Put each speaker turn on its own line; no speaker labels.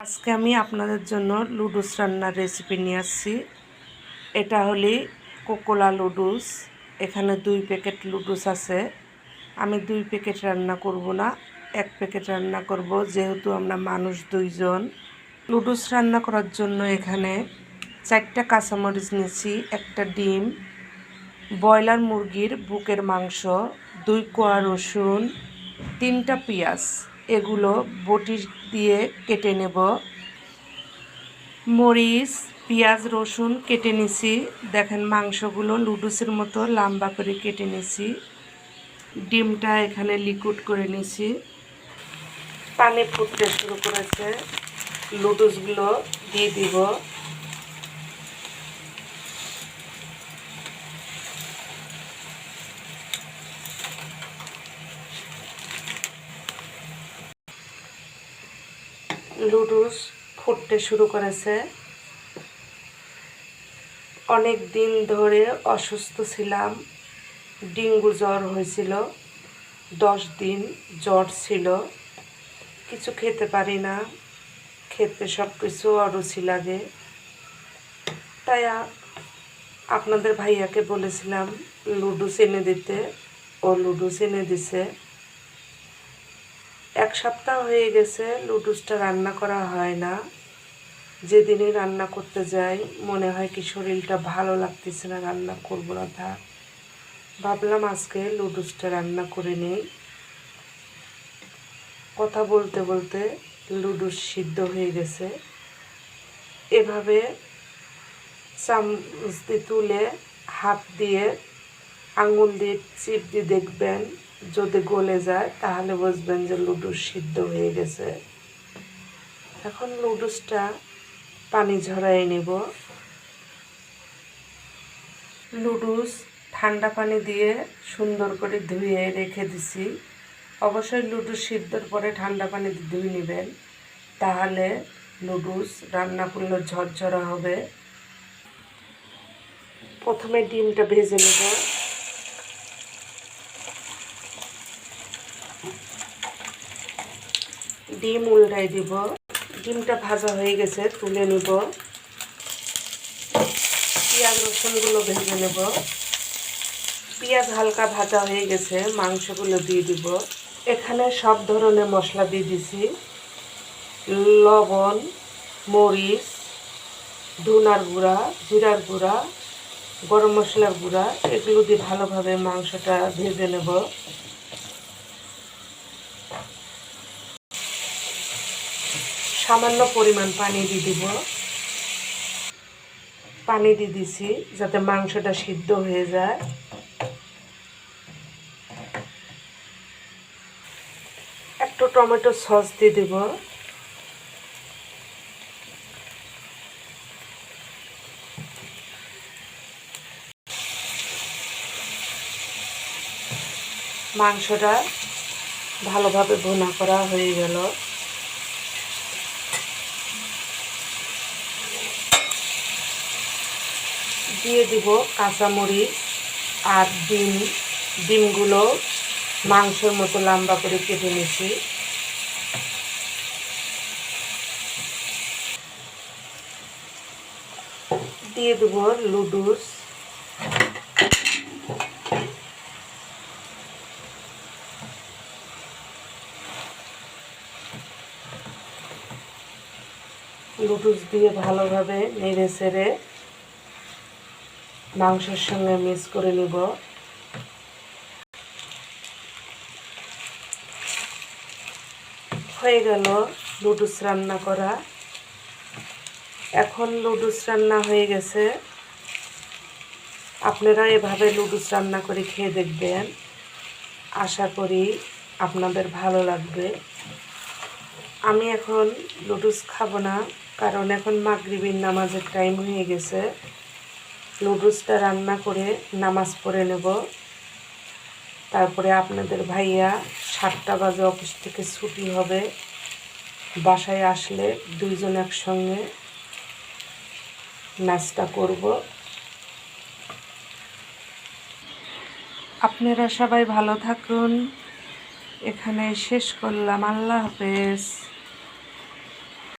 আজকে আমি আপনাদের জন্য লুডুস রান্নার রেসিপি নিয়ে আসছি। এটা হলো কোকোলা লুডুস। এখানে 2 প্যাকেট লুডুস আছে। আমি 2 প্যাকেট রান্না করব না, 1 প্যাকেট রান্না করব, যেহেতু আমরা মানুষ 2 জন। লুডুস রান্না করার জন্য এখানে 4টা কাঁচামরিচ নিয়েছি, 1টা ডিম, ব্রয়লার মুরগির বুকের মাংস, 2 কোয়া রসুন, 3টা পেঁয়াজ। এগুলো বটি দিয়ে কেটে নেব। মরিচ, পেঁয়াজ, রসুন কেটে নিছি। দেখেন মাংসগুলো লুডুসের মতো লম্বা করে কেটে নিছি। ডিমটা এখানে লিকুইড করে নিছি। পানি ফুটতে শুরু করেছে, লুডুসগুলো দিয়ে দিব। লুডুস ফুটতে শুরু করেছে। অনেক দিন ধরে অসুস্থ ছিলাম, ডেঙ্গু জ্বর হয়েছিল, 10 দিন জ্বর ছিল, কিছু খেতে পারি না, খেতে সব কিছু অরুচি লাগে। তাই আপনাদের ভাইয়াকে বলেছিলাম লুডুস এনে দিতে, ও লুডুস এনে দিছে। 1 সপ্তাহ হয়ে গেছে লুডুসটা রান্না করা হয় না। যেদিনই রান্না করতে যাই মনে হয় কি শরীরটা ভালো লাগতেছে না, রান্না করবো না, থাক। ভাবলাম আজকে লুডুসটা রান্না করে নেই। কথা বলতে বলতে লুডুস সিদ্ধ হয়ে গেছে। এভাবে চামচ দিয়ে তুলে হাত দিয়ে আঙুল দিয়ে চিপ দিয়ে দেখবেন, যদি গলে যায় তাহলে বুঝবেন যে লুডুস সিদ্ধ হয়ে গেছে। এখন লুডুসটা পানি ঝরাই নেব। লুডুস ঠান্ডা পানি দিয়ে সুন্দর করে ধুয়ে রেখে দিছি। অবশ্যই লুডুস সিদ্ধর পরে ঠান্ডা পানি দিয়ে ধুয়ে নেবেন, তাহলে লুডুস রান্না করলে ঝরঝরা হবে। প্রথমে ডিমটা ভেজে নেব। ডিম উল্টাই দিব। ডিমটা ভাজা হয়ে গেছে, তুলে নেব। পেঁয়াজ রসুনগুলো ভেজে নেব। পেঁয়াজ হালকা ভাজা হয়ে গেছে, মাংসগুলো দিয়ে দিব। এখানে সব ধরনের মশলা দিয়ে দিছি, লবণ, মরিচ, ধনার গুঁড়া, জিরার গুঁড়া, গরম মশলার গুঁড়া। এগুলো দিয়ে ভালোভাবে মাংসটা ভেজে নেব। সামান্য পরিমাণ পানি দিয়ে দিব। পানি দিয়ে দিছি যাতে মাংসটা সিদ্ধ হয়ে যায়। একটু টমেটো সস দিয়ে দেব। মাংসটা ভালোভাবে ভুনা করা হয়ে গেল। দিয়ে দিব কাঁচামরিচ আর ডিমগুলো মাংসের মতো লম্বা করে কেটে নিয়েছি। দিয়ে দেব লুডুস। লুডুস দিয়ে ভালোভাবে নেড়ে চেড়ে মাংসের সঙ্গে মিক্স করে নেব। হয়ে গেল লুডুস রান্না করা। এখন লুডুস রান্না হয়ে গেছে। আপনারা এভাবে লুডুস রান্না করে খেয়ে দেখবেন, আশা করি আপনাদের ভালো লাগবে। আমি এখন লুডুস খাবো না, কারণ এখন মাগরিবের নামাজের টাইম হয়ে গেছে। লুডুসটা রান্না করে নামাজ পড়ে নেব। তারপরে আপনাদের ভাইয়া 7টা বাজে অফিস থেকে ছুটি হবে, বাসায় আসলে 2 জন একসঙ্গে নাস্তা করব। আপনারা সবাই ভালো থাকুন। এখানে শেষ করলাম। আল্লাহ হাফেজ।